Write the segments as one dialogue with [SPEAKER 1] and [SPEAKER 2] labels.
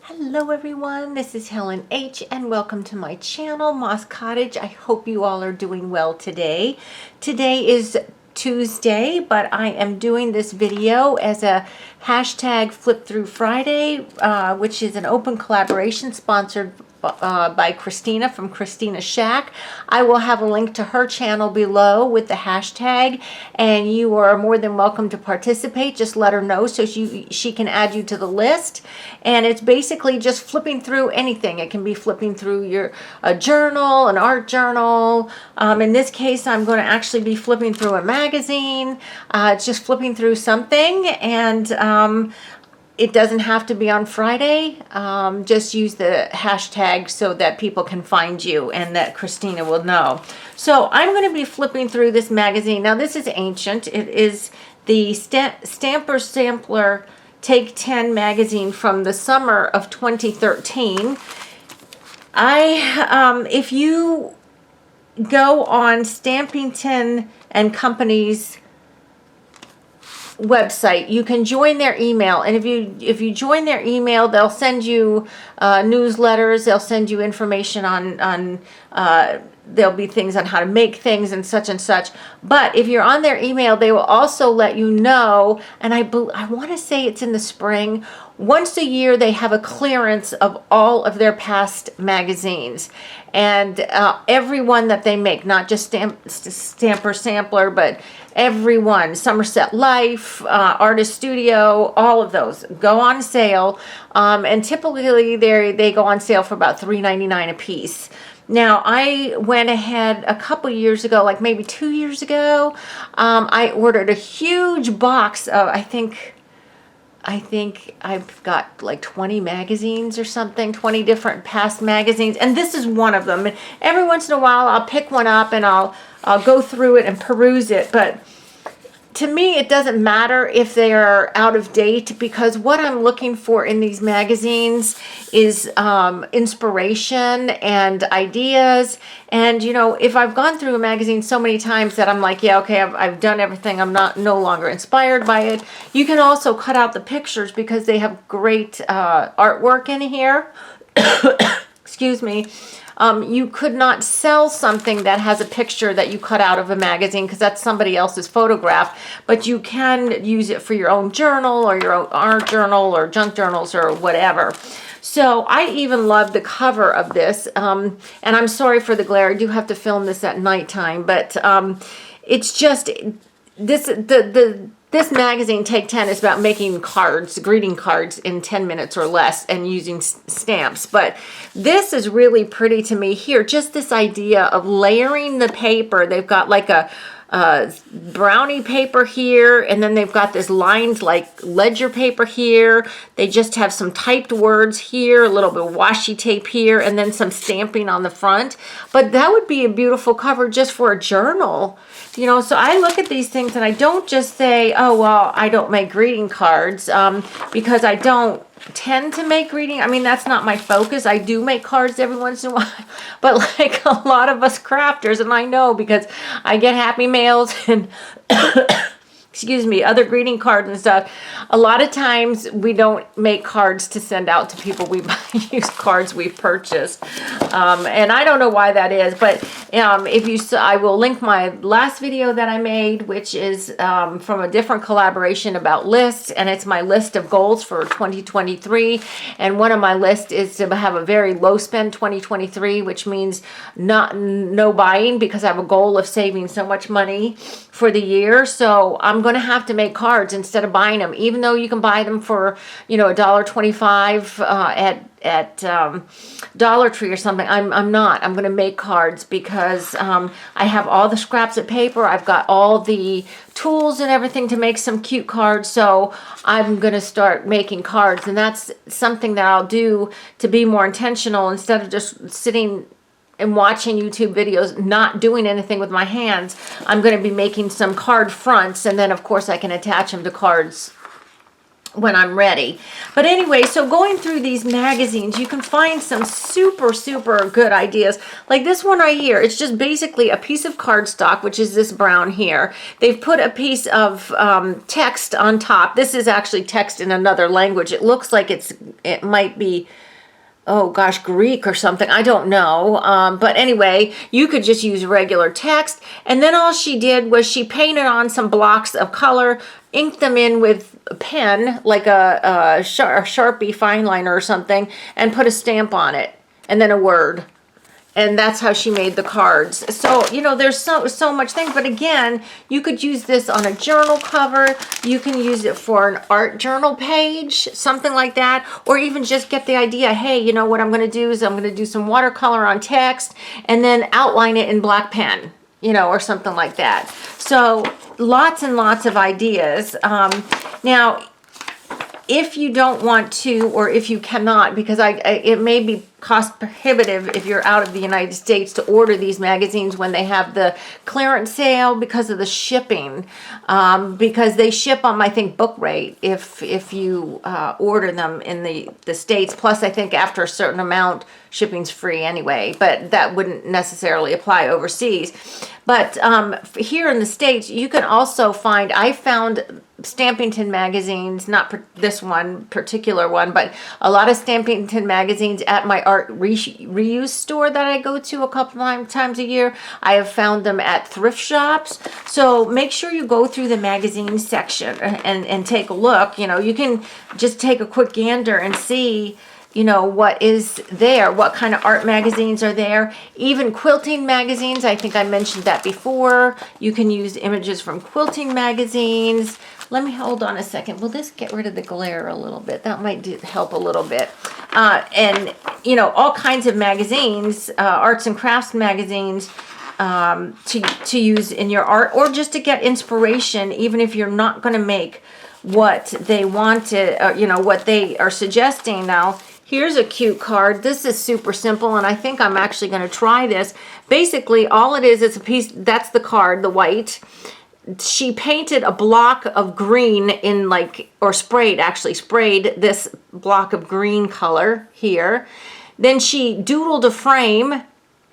[SPEAKER 1] Hello everyone, this is Helen H. and welcome to my channel, Moss Cottage. I hope you all are doing well today. Today is Tuesday, but I am doing this video as a hashtag Flip Through Friday, which is an open collaboration sponsored by Kristina from Kristina Shack. I will have a link to her channel below with the hashtag, and you are more than welcome to participate. Just let her know so she can add you to the list. And it's basically just flipping through anything. It can be flipping through a journal, an art journal. In this case, I'm going to actually be flipping through a magazine. It's just flipping through something, and it doesn't have to be on Friday. Just use the hashtag so that people can find you and that Kristina will know. So I'm going to be flipping through this magazine. Now this is ancient. It is the Stamper Sampler Take 10 magazine from the summer of 2013. If you go on Stampington and Company's website, you can join their email, and if you join their email, they'll send you newsletters. They'll send you information on there'll be things on how to make things and such. But if you're on their email, they will also let you know, and I want to say it's in the spring, once a year they have a clearance of all of their past magazines, and every one that they make, not just Stamper Sampler, but every one, Somerset Life, Artist Studio, all of those go on sale, and typically they go on sale for about $3.99 a piece. Now, I went ahead a couple years ago, like maybe 2 years ago, I ordered a huge box of, I think I've got like 20 magazines or something, 20 different past magazines, and this is one of them. And every once in a while, I'll pick one up and I'll go through it and peruse it, but to me, it doesn't matter if they are out of date, because what I'm looking for in these magazines is inspiration and ideas. And, you know, if I've gone through a magazine so many times that I'm like, yeah, okay, I've done everything, I'm no longer inspired by it. You can also cut out the pictures because they have great artwork in here. Excuse me. You could not sell something that has a picture that you cut out of a magazine because that's somebody else's photograph, but you can use it for your own journal or your own art journal or junk journals or whatever. So I even love the cover of this, and I'm sorry for the glare. I do have to film this at nighttime, but it's just this magazine, Take 10, is about making cards, greeting cards in 10 minutes or less and using stamps. But this is really pretty to me here. Just this idea of layering the paper. They've got like a brownie paper here, and then they've got this lined like ledger paper here. They just have some typed words here, a little bit of washi tape here, and then some stamping on the front. But that would be a beautiful cover just for a journal. You know, so I look at these things and I don't just say, oh, well, I don't make greeting cards, because I don't tend to make greeting. I mean, that's not my focus. I do make cards every once in a while, but like a lot of us crafters, and I know because I get happy mails and excuse me, other greeting cards and stuff. A lot of times we don't make cards to send out to people. We use cards we've purchased. And I don't know why that is, but I will link my last video that I made, which is from a different collaboration about lists, and it's my list of goals for 2023. And one of my lists is to have a very low spend 2023, which means no buying, because I have a goal of saving so much money for the year. So I'm going to have to make cards instead of buying them, even though you can buy them for, you know, $1.25 at Dollar Tree or something. I'm not. I'm going to make cards because I have all the scraps of paper. I've got all the tools and everything to make some cute cards. So I'm going to start making cards, and that's something that I'll do to be more intentional instead of just sitting and watching YouTube videos, not doing anything with my hands. I'm going to be making some card fronts, and then of course I can attach them to cards when I'm ready. But anyway, so going through these magazines, you can find some super, super good ideas. Like this one right here, it's just basically a piece of cardstock, which is this brown here. They've put a piece of text on top. This is actually text in another language. It looks like it might be, oh gosh, Greek or something. I don't know. But anyway, you could just use regular text. And then all she did was she painted on some blocks of color, inked them in with a pen, like a Sharpie fine liner or something, and put a stamp on it, and then a word. And that's how she made the cards. So, you know, there's so much things. But again, you could use this on a journal cover. You can use it for an art journal page, something like that. Or even just get the idea, hey, you know what I'm going to do is I'm going to do some watercolor on text and then outline it in black pen, you know, or something like that. So lots and lots of ideas. Now, if you don't want to, or if you cannot, because it may be cost prohibitive if you're out of the United States to order these magazines when they have the clearance sale because of the shipping, because they ship on, I think, book rate if you order them in the States. Plus, I think after a certain amount, shipping's free anyway, but that wouldn't necessarily apply overseas. But here in the States, you can also find, I found Stampington magazines, not this one particular one, but a lot of Stampington magazines at my art reuse store that I go to a couple times a year. I have found them at thrift shops. So make sure you go through the magazine section and take a look. You know, you can just take a quick gander and see, you know, what is there, what kind of art magazines are there. Even quilting magazines, I think I mentioned that before. You can use images from quilting magazines. Let me hold on a second. Will this get rid of the glare a little bit? That might help a little bit. And, you know, all kinds of magazines, arts and crafts magazines, to use in your art, or just to get inspiration, even if you're not going to make what they wanted, you know, what they are suggesting. Now, here's a cute card. This is super simple, and I think I'm actually going to try this. Basically, all it is a piece, that's the card, the white. She painted a block of green in or sprayed this block of green color here. Then she doodled a frame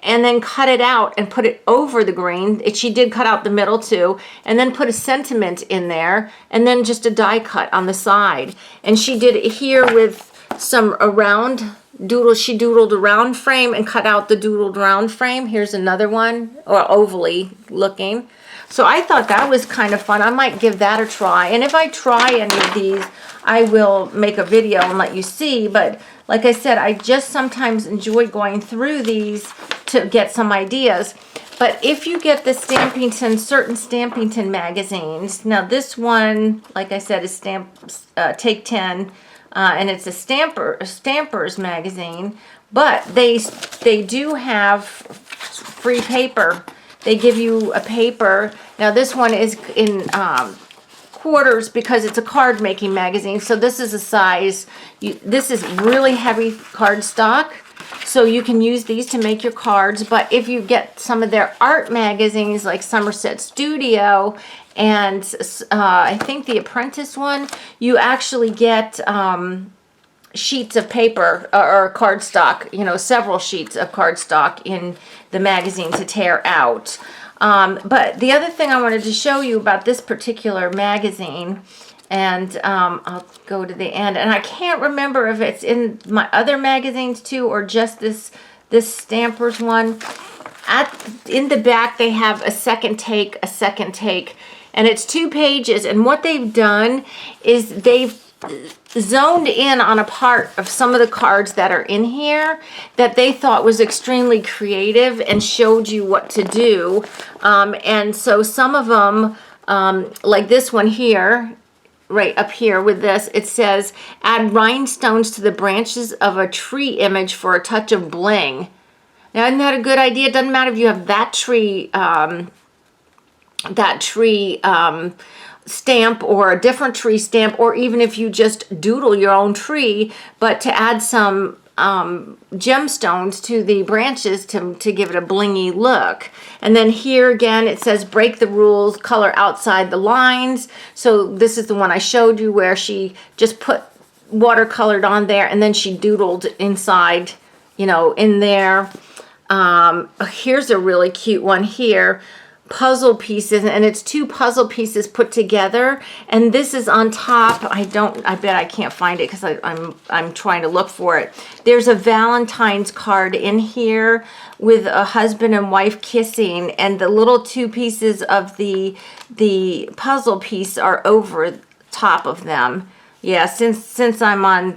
[SPEAKER 1] and then cut it out and put it over the green. She did cut out the middle too, and then put a sentiment in there, and then just a die cut on the side. And she did it here with a round doodle. She doodled a round frame and cut out the doodled round frame. Here's another one, or ovally looking. So I thought that was kind of fun. I might give that a try. And if I try any of these, I will make a video and let you see. But like I said, I just sometimes enjoy going through these to get some ideas. But if you get the certain Stampington magazines, now this one, like I said, is Take 10, and it's a Stampers magazine. But they do have free paper. They give you a paper. Now this one is in quarters because it's a card making magazine. So this is a size, this is really heavy cardstock. So you can use these to make your cards. But if you get some of their art magazines like Somerset Studio and I think the Apprentice one, you actually get sheets of paper or cardstock, you know, several sheets of cardstock in the magazine to tear out. But the other thing I wanted to show you about this particular magazine, and I'll go to the end, and I can't remember if it's in my other magazines too or just this Stampers one. In the back they have a second take, and it's 2 pages, and what they've done is they've zoned in on a part of some of the cards that are in here that they thought was extremely creative and showed you what to do. And so some of them, like this one here, right up here with this, it says, add rhinestones to the branches of a tree image for a touch of bling. Now, isn't that a good idea? It doesn't matter if you have that tree stamp or a different tree stamp, or even if you just doodle your own tree, but to add some gemstones to the branches to give it a blingy look. And then here again it says break the rules, color outside the lines. So this is the one I showed you where she just put watercolored on there and then she doodled inside, you know, in there. Here's a really cute one here. Puzzle pieces, and it's 2 puzzle pieces put together, and this is on top. I bet I can't find it because I'm trying to look for it. There's a Valentine's card in here with a husband and wife kissing, and the little 2 pieces of the puzzle piece are over top of them. Yeah, since I'm on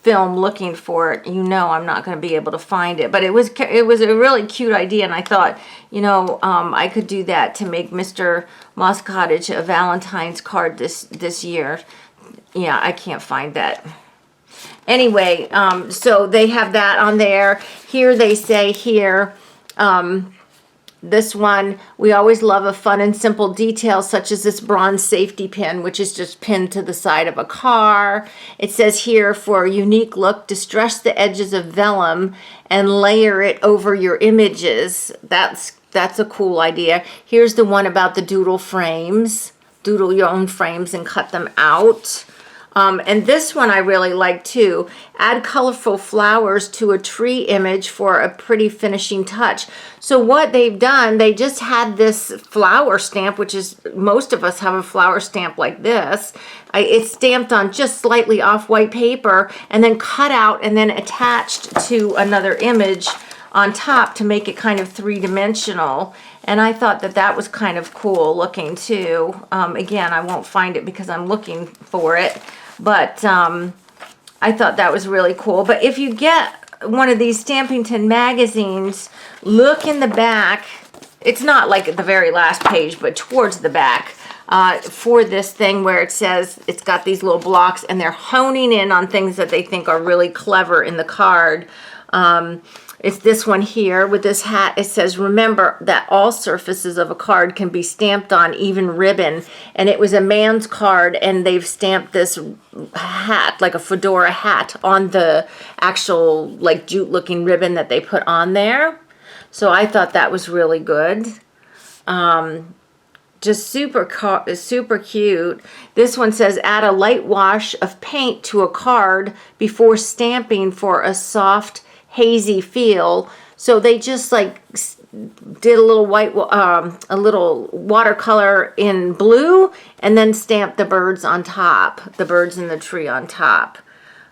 [SPEAKER 1] film looking for it, you know, I'm not going to be able to find it, but it was a really cute idea, and I thought, you know, I could do that to make Mr. Moss Cottage a Valentine's card this year. Yeah, I can't find that. Anyway, so they have that on there. Here they say here, this one, we always love a fun and simple detail such as this bronze safety pin, which is just pinned to the side of a car. It says here, for a unique look, distress the edges of vellum and layer it over your images. That's a cool idea. Here's the one about the doodle frames. Doodle your own frames and cut them out. And this one I really like too. Add colorful flowers to a tree image for a pretty finishing touch. So what they've done, they just had this flower stamp, which is, most of us have a flower stamp like this. It's stamped on just slightly off white paper and then cut out and then attached to another image on top to make it kind of 3-dimensional. And I thought that was kind of cool looking too. Again, I won't find it because I'm looking for it. But I thought that was really cool. But if you get one of these Stampington magazines, look in the back. It's not like at the very last page, but towards the back for this thing where it says it's got these little blocks and they're honing in on things that they think are really clever in the card. It's this one here with this hat. It says, remember that all surfaces of a card can be stamped on, even ribbon. And it was a man's card, and they've stamped this hat, like a fedora hat, on the actual, like, jute-looking ribbon that they put on there. So I thought that was really good. Just super cute. This one says, add a light wash of paint to a card before stamping for a soft, hazy feel. So they just like did a little a little watercolor in blue and then stamped the birds on top, the birds in the tree on top.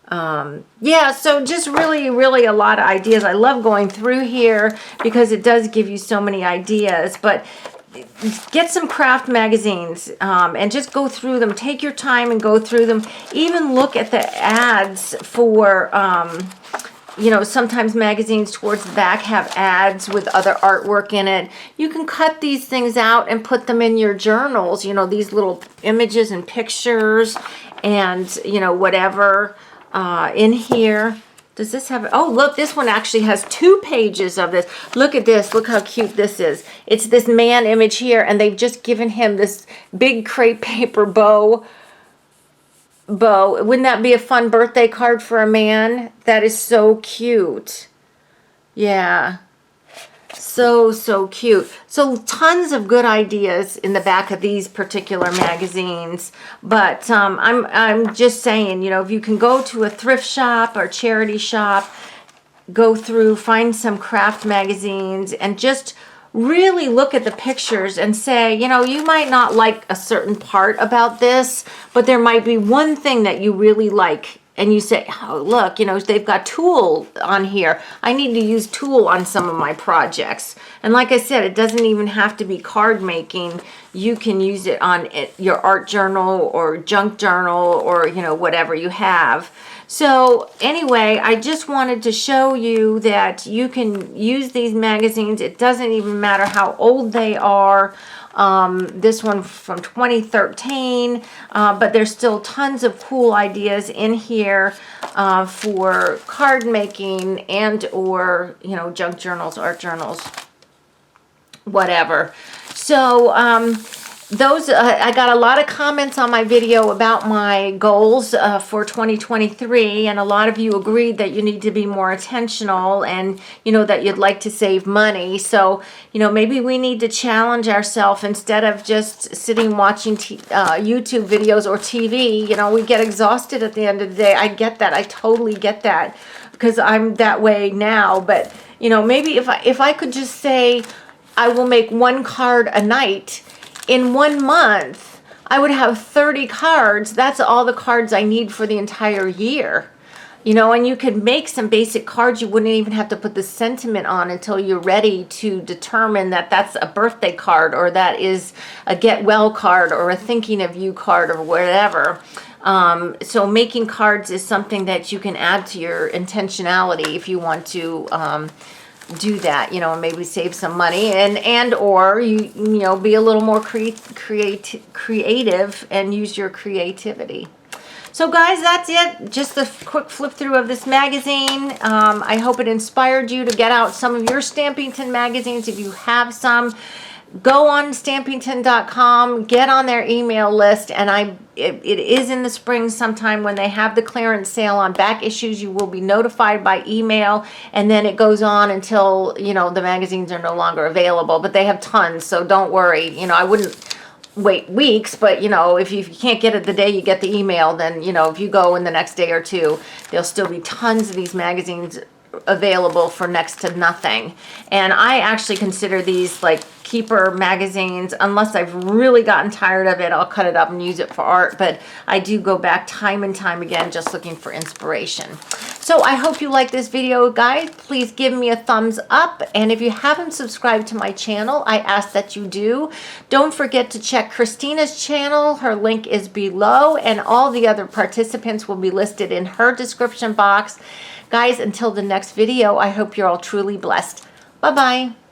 [SPEAKER 1] Yeah, so just really a lot of ideas. I love going through here because it does give you so many ideas. But get some craft magazines and just go through them. Take your time and go through them. Even look at the ads for you know, sometimes magazines towards the back have ads with other artwork in it. You can cut these things out and put them in your journals, you know, these little images and pictures and, you know, whatever in here. Does this have, oh, look, this one actually has 2 pages of this. Look at this. Look how cute this is. It's this man image here, and they've just given him this big crepe paper bow. Wouldn't that be a fun birthday card for a man? That is so cute. Yeah. So cute. So tons of good ideas in the back of these particular magazines. But I'm just saying, you know, if you can go to a thrift shop or charity shop, go through, find some craft magazines, and just really look at the pictures and say, you know, you might not like a certain part about this, but there might be one thing that you really like. And you say, oh, look, you know, they've got tulle on here. I need to use tulle on some of my projects. And like I said, it doesn't even have to be card making. You can use it on your art journal or junk journal or, you know, whatever you have. So anyway, I just wanted to show you that you can use these magazines. It doesn't even matter how old they are. This one from 2013, but there's still tons of cool ideas in here for card making and or, you know, junk journals, art journals, whatever. So I got a lot of comments on my video about my goals for 2023, and a lot of you agreed that you need to be more intentional, and that you'd like to save money. So maybe we need to challenge ourselves instead of just sitting watching YouTube videos or TV. We get exhausted at the end of the day. I get that. I totally get that, because I'm that way now. But maybe if I could just say I will make one card a night. In 1 month, I would have 30 cards. That's all the cards I need for the entire year. And you could make some basic cards. You wouldn't even have to put the sentiment on until you're ready to determine that that's a birthday card, or that is a get well card, or a thinking of you card, or whatever. So making cards is something that you can add to your intentionality if you want to do that, and maybe save some money, and or you be a little more creative and use your creativity. So guys, that's it. Just a quick flip through of this magazine. I hope it inspired you to get out some of your Stampington magazines. If you have some, go on Stampington.com, get on their email list, and it is in the spring sometime when they have the clearance sale on back issues. You will be notified by email, and then it goes on until the magazines are no longer available. But they have tons, so don't worry. I wouldn't wait weeks, but if you can't get it the day you get the email, then if you go in the next day or two, there'll still be tons of these magazines available for next to nothing. And I actually consider these like keeper magazines. Unless I've really gotten tired of it, I'll cut it up and use it for art, but I do go back time and time again just looking for inspiration. So I hope you like this video, guys. Please give me a thumbs up, and if you haven't subscribed to my channel, I ask that you do. Don't forget to check Kristina's channel. Her link is below, and all the other participants will be listed in her description box. Guys, until the next video, I hope you're all truly blessed. Bye-bye.